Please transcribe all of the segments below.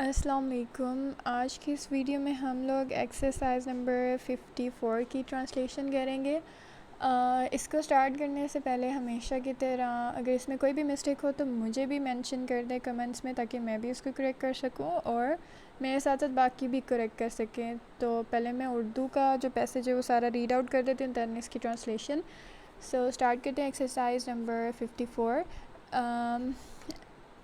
अस्सलाम वालेकुम। आज की इस वीडियो में हम लोग एक्सरसाइज नंबर 54 की ट्रांसलेशन करेंगे। इसको स्टार्ट करने से पहले हमेशा की तरह अगर इसमें कोई भी मिस्टेक हो तो मुझे भी मेंशन कर दें कमेंट्स में, ताकि मैं भी उसको करेक्ट कर सकूं और मेरे साथ साथ बाकी भी करेक्ट कर सकें। तो पहले मैं उर्दू का जो पैसेज है वो सारा रीड आउट कर देती हूँ, दैन इसकी ट्रांसलेशन। सो स्टार्ट करते हैं एक्सरसाइज नंबर 54।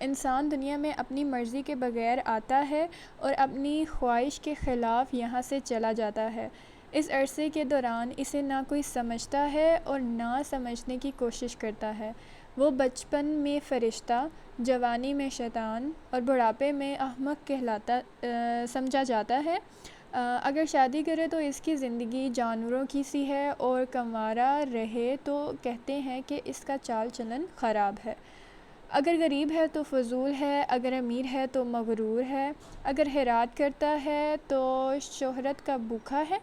इंसान दुनिया में अपनी मर्ज़ी के बग़ैर आता है और अपनी ख्वाहिश के ख़िलाफ़ यहाँ से चला जाता है। इस अरसे के दौरान इसे ना कोई समझता है और ना समझने की कोशिश करता है। वो बचपन में फ़रिश्ता, जवानी में शैतान और बुढ़ापे में अहमक समझा जाता है। अगर शादी करे तो इसकी ज़िंदगी जानवरों की सी है और कंवारा रहे तो कहते हैं कि इसका चाल चलन ख़राब है। अगर गरीब है तो फजूल है, अगर अमीर है तो मगरूर है, अगर हैरात करता है तो शोहरत का भूखा है,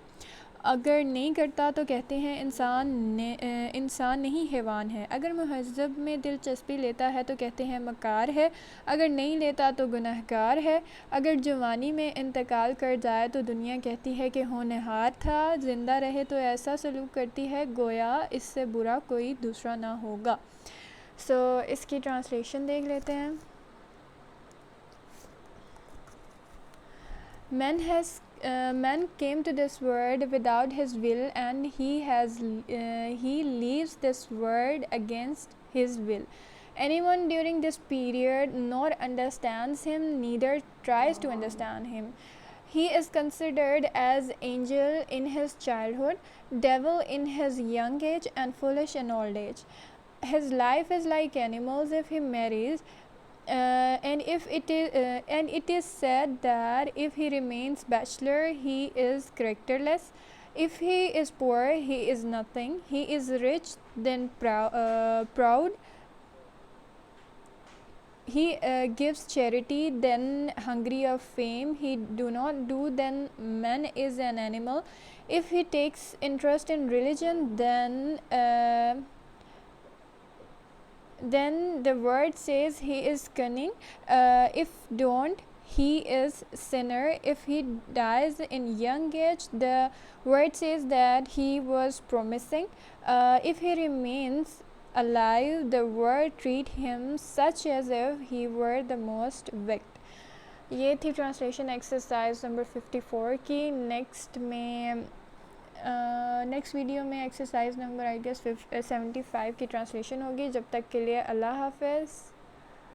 अगर नहीं करता तो कहते हैं इंसान नहीं हैवान है, अगर महज़ब में दिलचस्पी लेता है तो कहते हैं मकार है, अगर नहीं लेता तो गुनहगार है, अगर जवानी में इंतकाल कर जाए तो दुनिया कहती है कि होनहार था, ज़िंदा रहे तो ऐसा सलूक करती है गोया इससे बुरा कोई दूसरा ना होगा। इसकी ट्रांसलेशन देख लेते हैं। Man came to this world without his will, and he leaves this world against his will. Anyone during this period nor understands him, neither tries to understand him. He is considered as angel in his childhood, devil in his young age, and foolish in old age. His life is like animals if he marries, and it is said that if he remains bachelor he is characterless. If he is poor he is nothing. He is rich then proud. He gives charity then hungry of fame. He do not do then man is an animal. If he takes interest in religion then the word says he is cunning. If don't, he is sinner. If he dies in young age, the word says that he was promising. If he remains alive, the word treat him such as if he were the most wicked. ये थी translation exercise number 54 की। Next video में exercise number I guess 75 की translation होगी। जब तक के लिए अल्लाह हाफ़िज़।